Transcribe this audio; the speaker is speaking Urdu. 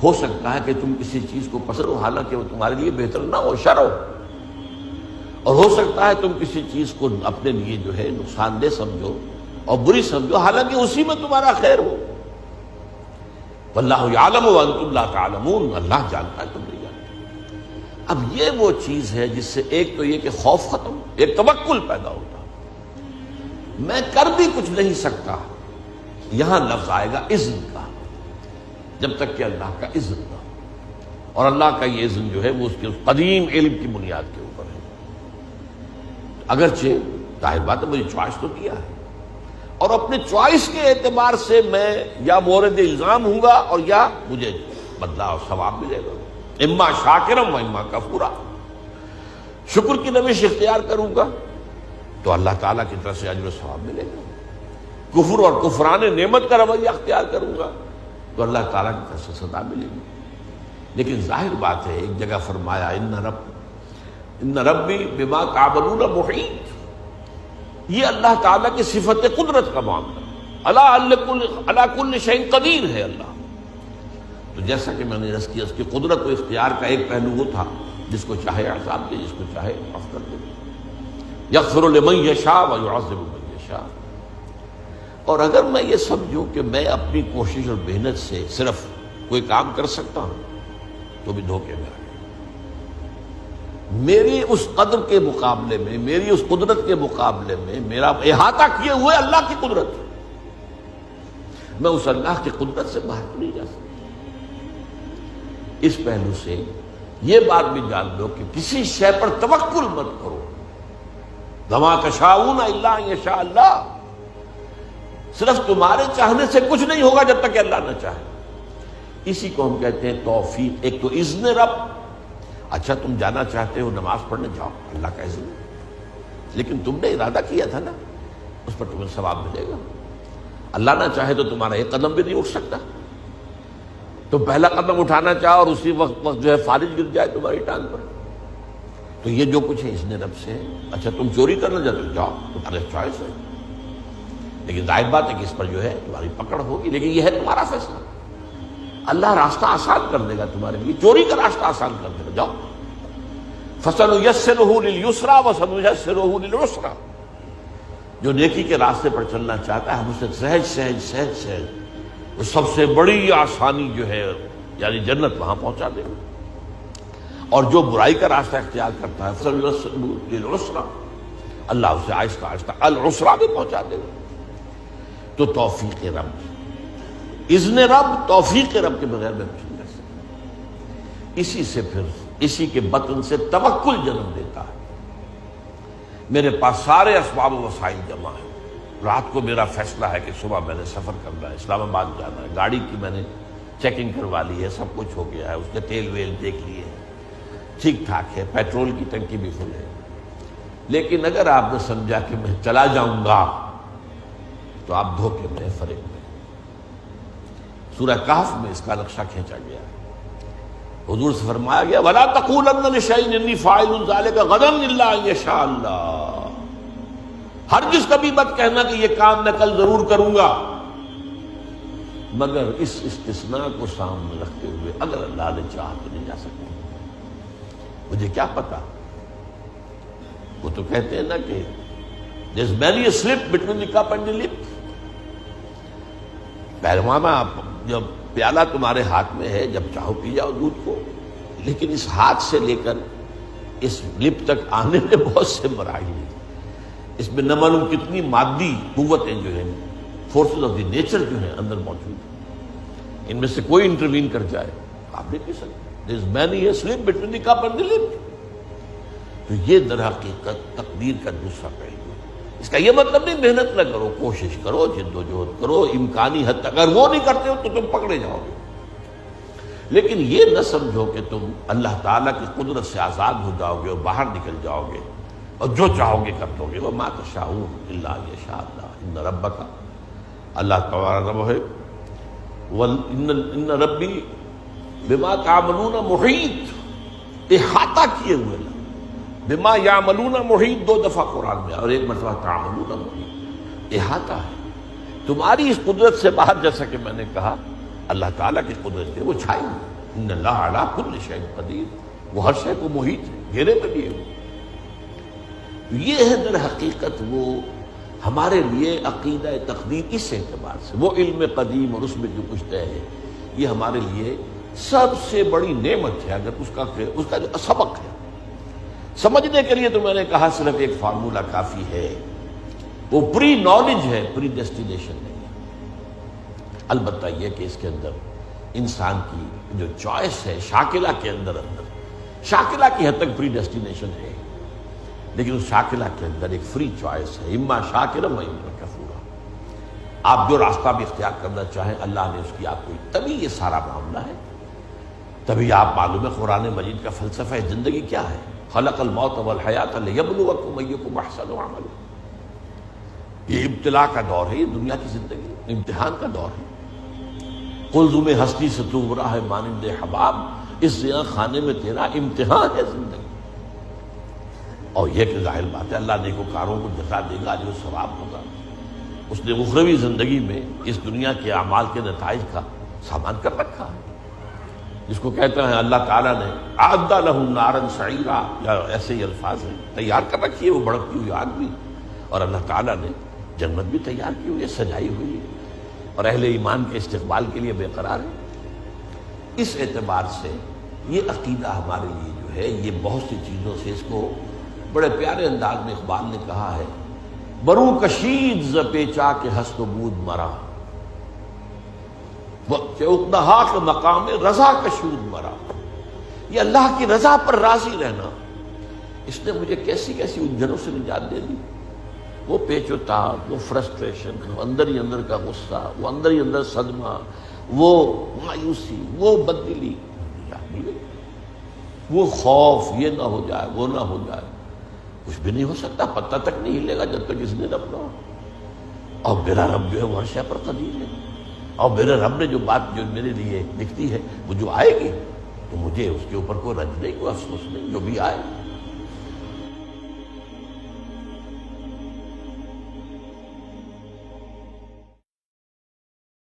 ہو سکتا ہے کہ تم کسی چیز کو پسند ہو حالانکہ وہ تمہارے لیے بہتر نہ ہو، شر ہو، اور ہو سکتا ہے تم کسی چیز کو اپنے لیے جو ہے نقصان دہ سمجھو اور بری سمجھو حالانکہ اسی میں تمہارا خیر ہو۔ واللہ یعلم وانتم لا تعلمون، اللہ جانتا ہے تم نہیں جانتے۔ اب یہ وہ چیز ہے جس سے ایک تو یہ کہ خوف ختم، ایک توکل پیدا ہوتا، میں کر بھی کچھ نہیں سکتا، یہاں لفظ آئے گا اذن کا، جب تک کہ اللہ کا اذن نہ ہو، اور اللہ کا یہ اذن جو ہے وہ اس کے قدیم علم کی بنیاد کے اوپر ہے۔ اگرچہ ظاہر بات ہے مجھے چوائس تو دیا ہے، اور اپنے چوائس کے اعتبار سے میں یا مورد الزام ہوں گا اور یا مجھے بدلہ اور ثواب ملے گا، اما شاکرم و اما کفورا۔ شکر کی روش اختیار کروں گا تو اللہ تعالیٰ کی طرف سے اجر و ثواب ملے گا، کفر اور کفران نعمت کا رویہ اختیار کروں گا تو اللہ تعالیٰ کی طرف سے سزا ملے گی۔ لیکن ظاہر بات ہے ایک جگہ فرمایا ان ربی بما تعملون محیط، یہ اللہ تعالیٰ کی صفت قدرت کا معاملہ، علی کل شیء قدیر ہے اللہ۔ تو جیسا کہ میں نے عرض کیا اس کی قدرت و اختیار کا ایک پہلو وہ تھا جس کو چاہے عذاب دے، جس کو چاہے معاف کر دے، یغفر لمن یشاء ویعذب من یشاء۔ اور اگر میں یہ سمجھوں کہ میں اپنی کوشش اور محنت سے صرف کوئی کام کر سکتا ہوں تو بھی دھوکے میں آ گیا۔ میری اس قدر کے مقابلے میں، میری اس قدرت کے مقابلے میں میرا احاطہ کیے ہوئے اللہ کی قدرت، میں اس اللہ کی قدرت سے باہر نہیں جا سکتا۔ اس پہلو سے یہ بات بھی جان لو کہ کسی شے پر توکل مت کرو، وما تشاءون الا ان یشاء اللہ، صرف تمہارے چاہنے سے کچھ نہیں ہوگا جب تک کہ اللہ نہ چاہے۔ اسی کو ہم کہتے ہیں توفیق۔ ایک تو اذن رب، اچھا تم جانا چاہتے ہو نماز پڑھنے جاؤ، اللہ کا اذن، لیکن تم نے ارادہ کیا تھا نا، اس پر تمہیں ثواب ملے گا۔ اللہ نہ چاہے تو تمہارا ایک قدم بھی نہیں اٹھ سکتا، تو پہلا قدم اٹھانا چاہو اور اسی وقت جو ہے فالج گر جائے تمہاری ٹانگ پر، تو یہ جو کچھ ہے اذن رب سے ہے۔ اچھا تم چوری کرنا چاہتے ہو جاؤ، تمہارا چوائس ہے، لیکن ظاہر بات ہے کہ اس پر جو ہے تمہاری پکڑ ہوگی، لیکن یہ ہے تمہارا فیصلہ۔ اللہ راستہ آسان کر دے گا تمہارے لیے، چوری کا راستہ آسان کر دے گا، جاؤ۔ فَسَنُيَسِّرُهُ لِلْيُسْرَىٰ وَسَنُيَسِّرُهُ لِلْعُسْرَىٰ، جو نیکی کے راستے پر چلنا چاہتا ہے ہم اسے سہج وہ سب سے بڑی آسانی جو ہے یعنی جنت وہاں پہنچا دے گا، اور جو برائی کا راستہ اختیار کرتا ہے فَسَنُيَسِّرُهُ لِلْعُسْرَىٰ، اللہ اسے آہستہ آہستہ العسرا بھی پہنچا دے گا۔ تو توفیق رب، اذن رب، توفیق رب کے بغیر میں کچھ نہیں کر سکتا۔ اسی سے پھر اسی کے بطن سے توکل جنم دیتا ہے۔ میرے پاس سارے اسباب و وسائل جمع ہیں، رات کو میرا فیصلہ ہے کہ صبح میں نے سفر کرنا ہے، اسلام آباد جانا ہے، گاڑی کی میں نے چیکنگ کروا لی ہے، سب کچھ ہو گیا ہے، اس نے تیل ویل دیکھ لیے ٹھیک ٹھاک ہے، پیٹرول کی ٹنکی بھی فل ہے، لیکن اگر آپ نے سمجھا کہ میں چلا جاؤں گا تو آپ دھوکے میں، فریب میں۔ سورہ کہف میں اس کا نقشہ کھینچا گیا ہے، حضور سے فرمایا گیا وَلَا تَقُولَنَّ لِشَيْءٍ إِنِّي فَاعِلٌ ذَلِكَ غَدًا إِلَّا أَن يَشَاءَ اللَّهُ، ہرگز کبھی مت کہنا کہ یہ کام میں کل ضرور کروں گا، مگر اس استثناء کو سامنے رکھتے ہوئے اگر اللہ نے چاہا تو نہیں جا سکتا۔ مجھے کیا پتا، وہ تو کہتے ہیں نا کہ there's many a slip between the cup and the lip۔ پہلوانا جب پیالہ تمہارے ہاتھ میں ہے، جب چاہو پی جاؤ دودھ کو، لیکن اس ہاتھ سے لے کر اس لپ تک آنے میں بہت سے مراحل ہیں، اس میں نہ معلوم کتنی مادی قوتیں جو ہیں، فورسز آف دی نیچر جو ہیں اندر موجود ہیں، ان میں سے کوئی انٹروین کر جائے آپ نہیں پی سکتے۔ There is many a slip between the cup and the lip۔ تو یہ در حقیقت تقدیر کا دوسرا پہلو ہے۔ اس کا یہ مطلب نہیں محنت نہ کرو، کوشش کرو، جد و جہد کرو، امکانی حد تک، اگر وہ نہیں کرتے ہو تو تم پکڑے جاؤ گے، لیکن یہ نہ سمجھو کہ تم اللہ تعالیٰ کی قدرت سے آزاد ہو جاؤ گے اور باہر نکل جاؤ گے اور جو چاہو گے کر دو گے۔ وَمَا تَشَاءُونَ إِلَّا أَن يَشَاءَ اللَّهُ إِنَّ رَبَّكَ، اللہ تعالیٰ رب ہے، إِنَّ رَبِّي بِمَا تَعْمَلُونَ مُحِيطٌ، احاطہ کیے ہوئے، بما یعملون محیط دو دفعہ قرآن میں اور ایک مرتبہ تعملون محیط، احاطہ ہے تمہاری اس قدرت سے باہر، جیسا کہ میں نے کہا اللہ تعالیٰ کی قدرت ہے وہ چھائی ہوئی، ان اللہ علی کل شیء قدیر، وہ ہر شے کو محیط ہے، گھیرے میں لیے ہوئے۔ یہ ہے در حقیقت وہ ہمارے لیے عقیدہ تقدیر، اس اعتبار سے وہ علم قدیم اور اس میں جو کچھ طے ہے، یہ ہمارے لیے سب سے بڑی نعمت ہے۔ اگر اس کا جو سبق ہے سمجھنے کے لیے، تو میں نے کہا صرف ایک فارمولہ کافی ہے، وہ پری نالج ہے، پری ڈیسٹینیشن نہیں ہے۔ البتہ یہ کہ اس کے اندر انسان کی جو چوائس ہے، شاکلہ کے اندر شاکلہ کی حد تک پری ڈیسٹینیشن ہے، لیکن اس شاکلہ کے اندر ایک فری چوائس ہے، اما شاکرا و اما کفورا۔ آپ جو راستہ بھی اختیار کرنا چاہیں، اللہ نے اس کی آپ کو، تبھی یہ سارا معاملہ ہے۔ تبھی آپ معلوم ہے قرآن مجید کا فلسفہ زندگی کیا ہے، خلق الموت والحیات لیبلوکم ایکم احسن عملا۔ یہ ابتلا کا دور ہے، یہ دنیا کی زندگی امتحان کا دور ہے۔ قلزم ہستی سے تو گمراہ ہے مانند حباب، اس زیاں خانے میں تیرا امتحان ہے زندگی۔ اور یہ کہ ظاہر بات ہے اللہ نیکوکاروں کو جزا دے گا، جو ثواب ہوگا۔ اس نے اخروی زندگی میں اس دنیا کے اعمال کے نتائج کا سامان کر رکھا ہے، جس کو کہتے ہیں اللہ تعالیٰ نے اعد لہم نارا سعیرا، یا ایسے ہی الفاظ ہیں، تیار کر رکھی ہے وہ بڑھتی ہوئی آگ بھی، اور اللہ تعالیٰ نے جنت بھی تیار کی ہوئی ہے، سجائی ہوئی ہے، اور اہل ایمان کے استقبال کے لیے بے قرار ہے۔ اس اعتبار سے یہ عقیدہ ہمارے لیے جو ہے، یہ بہت سی چیزوں سے، اس کو بڑے پیارے انداز میں اقبال نے کہا ہے، برو کشید ز پیچا کے ہست و بود مرا، اقدہا کے مقام رضا کشود مرا۔ یہ اللہ کی رضا پر راضی رہنا، اس نے مجھے کیسی کیسی الجھنوں سے نجات دے دی۔ وہ پیچ و تاب، وہ فرسٹریشن، وہ اندر ہی اندر کا غصہ، وہ اندر ہی اندر صدمہ، وہ مایوسی، وہ بددلی، وہ خوف، یہ نہ ہو جائے، وہ نہ ہو جائے، کچھ بھی نہیں ہو سکتا، پتہ تک نہیں ہلے گا جب تک اس نے رب نہ ہو۔ اور میرا رب جو ہے وہ ہر شے پر قدیر ہے، اور میرے رب نے جو بات جو میرے لیے لکھتی ہے وہ جو آئے گی، تو مجھے اس کے اوپر کوئی رنج نہیں، کوئی افسوس نہیں، جو بھی آئے